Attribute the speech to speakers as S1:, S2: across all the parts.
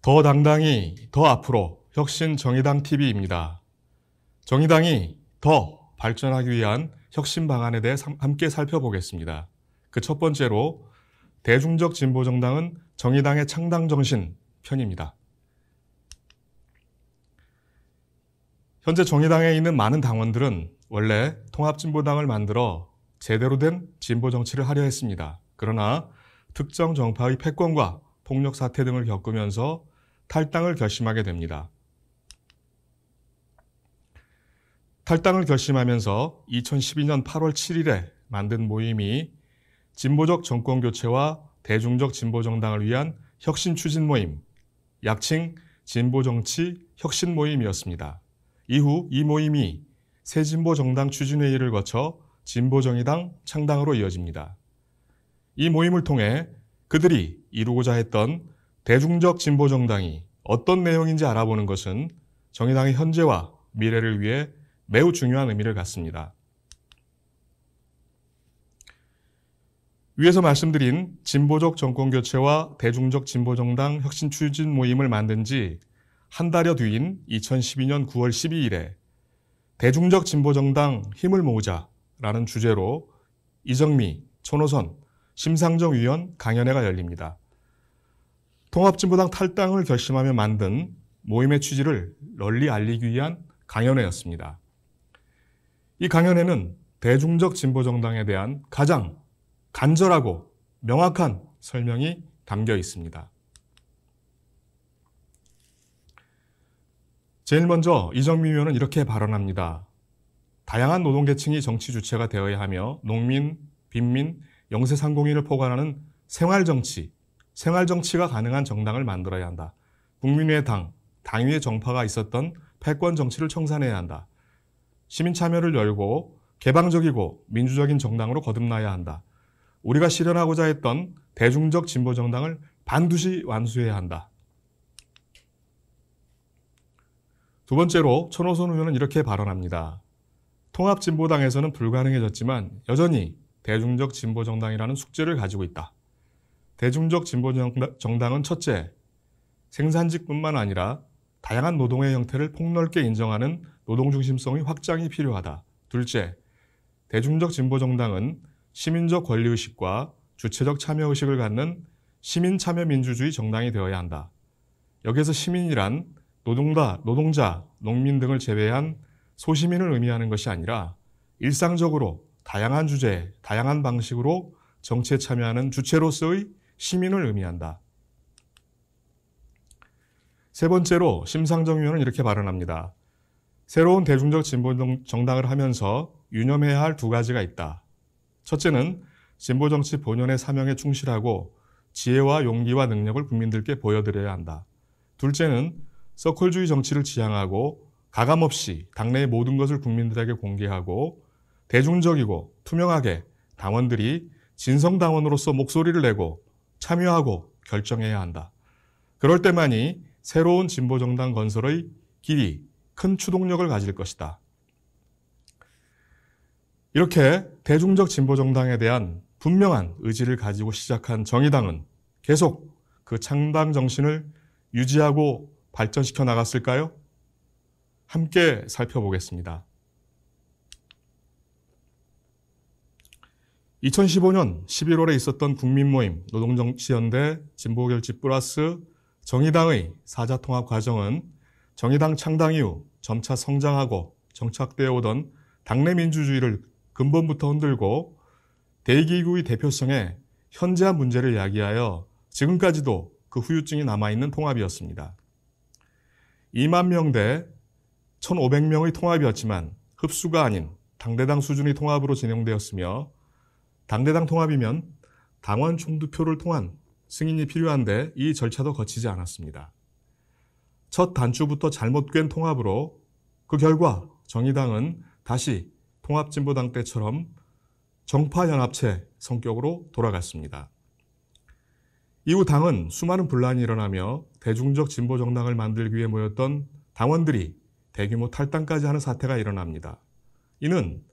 S1: 더 당당히 더 앞으로 혁신 정의당 TV입니다. 정의당이 더 발전하기 위한 혁신 방안에 대해 함께 살펴보겠습니다. 그 첫 번째로 대중적 진보정당은 정의당의 창당 정신 편입니다. 현재 정의당에 있는 많은 당원들은 원래 통합진보당을 만들어 제대로 된 진보 정치를 하려 했습니다. 그러나 특정 정파의 패권과 폭력 사태 등을 겪으면서 탈당을 결심하게 됩니다. 탈당을 결심하면서 2012년 8월 7일에 만든 모임이 진보적 정권 교체와 대중적 진보정당을 위한 혁신 추진 모임, 약칭 진보정치 혁신 모임이었습니다. 이후 이 모임이 새진보정당 추진회의를 거쳐 진보정의당 창당으로 이어집니다. 이 모임을 통해 그들이 이루고자 했던 대중적 진보정당이 어떤 내용인지 알아보는 것은 정의당의 현재와 미래를 위해 매우 중요한 의미를 갖습니다. 위에서 말씀드린 진보적 정권교체와 대중적 진보정당 혁신 추진 모임을 만든 지 한 달여 뒤인 2012년 9월 12일에 대중적 진보정당 힘을 모으자라는 주제로 이정미, 천호선, 심상정 위원 강연회가 열립니다. 통합진보당 탈당을 결심하며 만든 모임의 취지를 널리 알리기 위한 강연회였습니다. 이 강연회는 대중적 진보정당에 대한 가장 간절하고 명확한 설명이 담겨 있습니다. 제일 먼저 이정미 위원은 이렇게 발언합니다. 다양한 노동계층이 정치 주체가 되어야 하며 농민, 빈민, 영세상공인을 포괄하는 생활정치가 가능한 정당을 만들어야 한다. 국민위의 당, 당위의 정파가 있었던 패권 정치를 청산해야 한다. 시민 참여를 열고 개방적이고 민주적인 정당으로 거듭나야 한다. 우리가 실현하고자 했던 대중적 진보정당을 반드시 완수해야 한다. 두 번째로 천호선 의원은 이렇게 발언합니다. 통합진보당에서는 불가능해졌지만 여전히 대중적 진보정당이라는 숙제를 가지고 있다. 대중적 진보정당은 첫째, 생산직뿐만 아니라 다양한 노동의 형태를 폭넓게 인정하는 노동중심성의 확장이 필요하다. 둘째, 대중적 진보정당은 시민적 권리의식과 주체적 참여의식을 갖는 시민참여민주주의 정당이 되어야 한다. 여기에서 시민이란 노동자, 농민 등을 제외한 소시민을 의미하는 것이 아니라 일상적으로 다양한 주제, 다양한 방식으로 정치에 참여하는 주체로서의 시민을 의미한다. 세 번째로 심상정 위원은 이렇게 발언합니다. 새로운 대중적 진보정당을 하면서 유념해야 할 두 가지가 있다. 첫째는 진보정치 본연의 사명에 충실하고 지혜와 용기와 능력을 국민들께 보여드려야 한다. 둘째는 서클주의 정치를 지향하고 가감없이 당내의 모든 것을 국민들에게 공개하고 대중적이고 투명하게 당원들이 진성당원으로서 목소리를 내고 참여하고 결정해야 한다. 그럴 때만이 새로운 진보정당 건설의 길이 큰 추동력을 가질 것이다. 이렇게 대중적 진보정당에 대한 분명한 의지를 가지고 시작한 정의당은 계속 그 창당 정신을 유지하고 발전시켜 나갔을까요? 함께 살펴보겠습니다. 2015년 11월에 있었던 국민모임 노동정치연대 진보결집 플러스 정의당의 사자통합 과정은 정의당 창당 이후 점차 성장하고 정착되어 오던 당내 민주주의를 근본부터 흔들고 대의기구의 대표성에 현재한 문제를 야기하여 지금까지도 그 후유증이 남아있는 통합이었습니다. 2만 명대 1,500명의 통합이었지만 흡수가 아닌 당대당 수준의 통합으로 진행되었으며 당대당 통합이면 당원 총투표를 통한 승인이 필요한데 이 절차도 거치지 않았습니다. 첫 단추부터 잘못된 통합으로 그 결과 정의당은 다시 통합진보당 때처럼 정파연합체 성격으로 돌아갔습니다. 이후 당은 수많은 분란이 일어나며 대중적 진보정당을 만들기 위해 모였던 당원들이 대규모 탈당까지 하는 사태가 일어납니다. 이는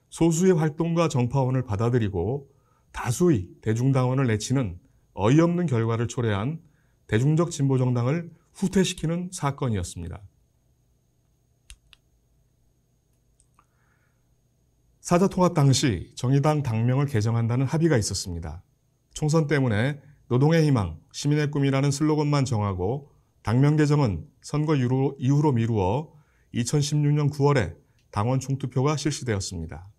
S1: 소수의 활동가 정파원을 받아들이고 다수의 대중당원을 내치는 어이없는 결과를 초래한 대중적 진보정당을 후퇴시키는 사건이었습니다. 사자통합 당시 정의당 당명을 개정한다는 합의가 있었습니다. 총선 때문에 노동의 희망, 시민의 꿈이라는 슬로건만 정하고 당명 개정은 선거 이후로 미루어 2016년 9월에 당원 총투표가 실시되었습니다.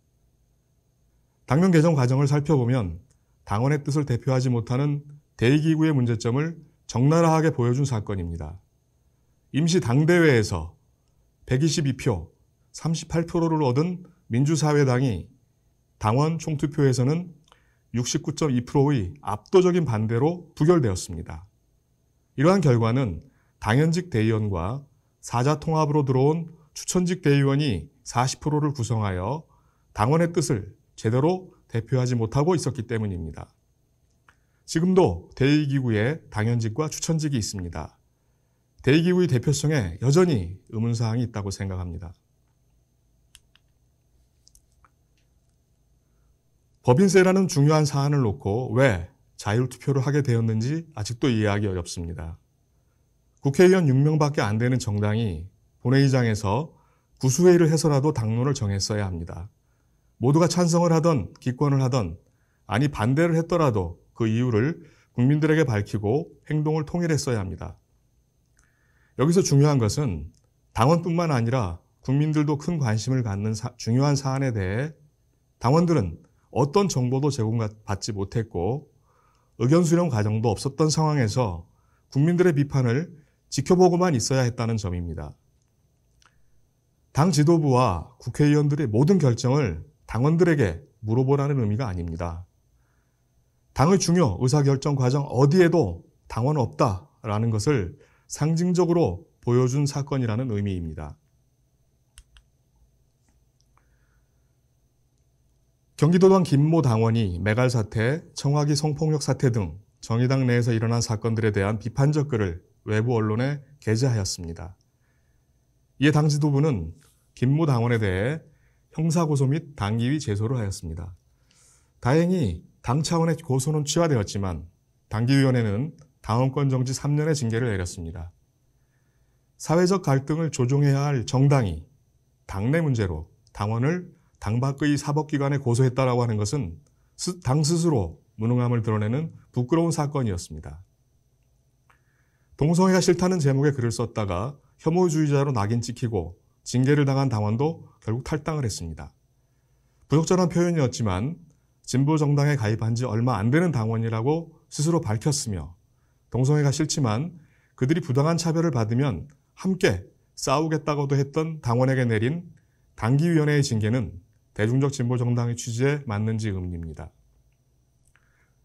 S1: 당명 개정 과정을 살펴보면 당원의 뜻을 대표하지 못하는 대의기구의 문제점을 적나라하게 보여준 사건입니다. 임시 당대회에서 122표, 38%를 얻은 민주사회당이 당원 총투표에서는 69.2%의 압도적인 반대로 부결되었습니다. 이러한 결과는 당연직 대의원과 사자통합으로 들어온 추천직 대의원이 40%를 구성하여 당원의 뜻을 제대로 대표하지 못하고 있었기 때문입니다. 지금도 대의기구에 당연직과 추천직이 있습니다. 대의기구의 대표성에 여전히 의문사항이 있다고 생각합니다. 법인세라는 중요한 사안을 놓고 왜 자율투표를 하게 되었는지 아직도 이해하기 어렵습니다. 국회의원 6명밖에 안 되는 정당이 본회의장에서 구수회의를 해서라도 당론을 정했어야 합니다. 모두가 찬성을 하던 기권을 하던 아니 반대를 했더라도 그 이유를 국민들에게 밝히고 행동을 통일했어야 합니다. 여기서 중요한 것은 당원뿐만 아니라 국민들도 큰 관심을 갖는 중요한 사안에 대해 당원들은 어떤 정보도 제공받지 못했고 의견 수렴 과정도 없었던 상황에서 국민들의 비판을 지켜보고만 있어야 했다는 점입니다. 당 지도부와 국회의원들의 모든 결정을 당원들에게 물어보라는 의미가 아닙니다. 당의 중요 의사결정 과정 어디에도 당원은 없다라는 것을 상징적으로 보여준 사건이라는 의미입니다. 경기도당 김모 당원이 매갈 사태, 청와기 성폭력 사태 등 정의당 내에서 일어난 사건들에 대한 비판적 글을 외부 언론에 게재하였습니다. 이에 당 지도부는 김모 당원에 대해 형사고소 및 당기위 제소를 하였습니다. 다행히 당 차원의 고소는 취하되었지만 당기위원회는 당원권 정지 3년의 징계를 내렸습니다. 사회적 갈등을 조정해야 할 정당이 당내 문제로 당원을 당 밖의 사법기관에 고소했다라고 하는 것은 당 스스로 무능함을 드러내는 부끄러운 사건이었습니다. 동성애가 싫다는 제목의 글을 썼다가 혐오주의자로 낙인 찍히고 징계를 당한 당원도 결국 탈당을 했습니다. 부적절한 표현이었지만 진보 정당에 가입한 지 얼마 안 되는 당원이라고 스스로 밝혔으며 동성애가 싫지만 그들이 부당한 차별을 받으면 함께 싸우겠다고도 했던 당원에게 내린 당기위원회의 징계는 대중적 진보 정당의 취지에 맞는지 의문입니다.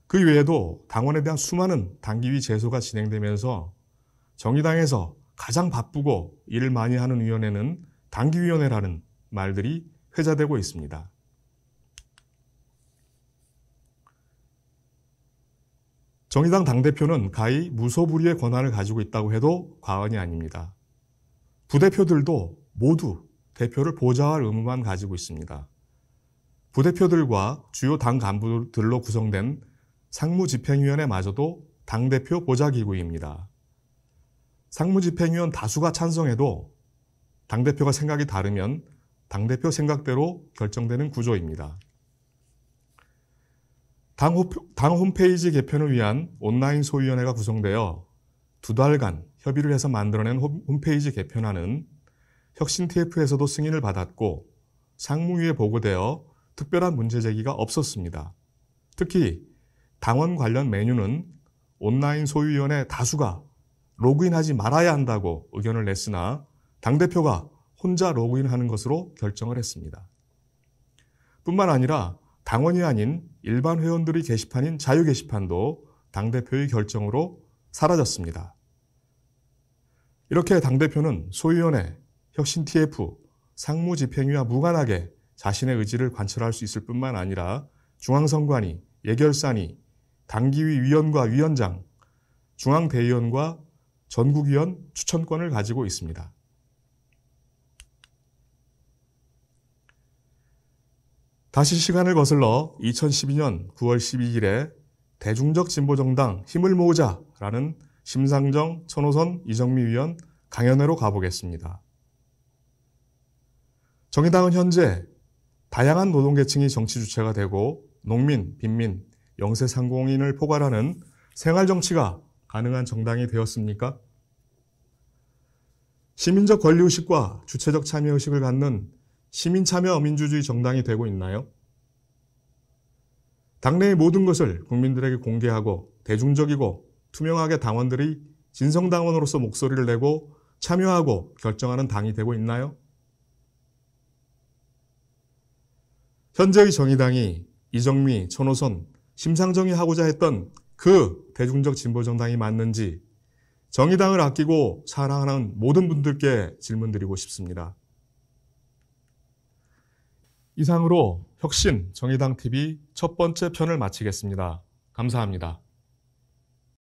S1: 그 외에도 당원에 대한 수많은 당기위 제소가 진행되면서 정의당에서 가장 바쁘고 일을 많이 하는 위원회는 당기위원회라는 말들이 회자되고 있습니다. 정의당 당대표는 가히 무소불위의 권한을 가지고 있다고 해도 과언이 아닙니다. 부대표들도 모두 대표를 보좌할 의무만 가지고 있습니다. 부대표들과 주요 당 간부들로 구성된 상무집행위원회마저도 당대표 보좌기구입니다. 상무집행위원 다수가 찬성해도 당대표가 생각이 다르면 당대표 생각대로 결정되는 구조입니다. 당 홈페이지 개편을 위한 온라인 소위원회가 구성되어 2달간 협의를 해서 만들어낸 홈페이지 개편안은 혁신TF에서도 승인을 받았고 상무위에 보고되어 특별한 문제 제기가 없었습니다. 특히 당원 관련 메뉴는 온라인 소위원회 다수가 로그인하지 말아야 한다고 의견을 냈으나 당대표가 혼자 로그인하는 것으로 결정을 했습니다. 뿐만 아니라 당원이 아닌 일반 회원들의 게시판인 자유 게시판도 당대표의 결정으로 사라졌습니다. 이렇게 당대표는 소위원회, 혁신TF, 상무집행위와 무관하게 자신의 의지를 관철할 수 있을 뿐만 아니라 중앙선관위, 예결산위, 당기위 위원과 위원장, 중앙대의원과 전국위원 추천권을 가지고 있습니다. 다시 시간을 거슬러 2012년 9월 12일에 대중적 진보정당 힘을 모으자라는 심상정, 천호선, 이정미 위원, 강연회로 가보겠습니다. 정의당은 현재 다양한 노동계층이 정치 주체가 되고 농민, 빈민, 영세 상공인을 포괄하는 생활정치가 가능한 정당이 되었습니까? 시민적 권리의식과 주체적 참여의식을 갖는 시민참여 민주주의 정당이 되고 있나요? 당내의 모든 것을 국민들에게 공개하고 대중적이고 투명하게 당원들이 진성당원으로서 목소리를 내고 참여하고 결정하는 당이 되고 있나요? 현재의 정의당이 이정미, 천호선, 심상정이 하고자 했던 그 대중적 진보정당이 맞는지 정의당을 아끼고 사랑하는 모든 분들께 질문드리고 싶습니다. 이상으로 혁신 정의당 TV 첫 번째 편을 마치겠습니다. 감사합니다.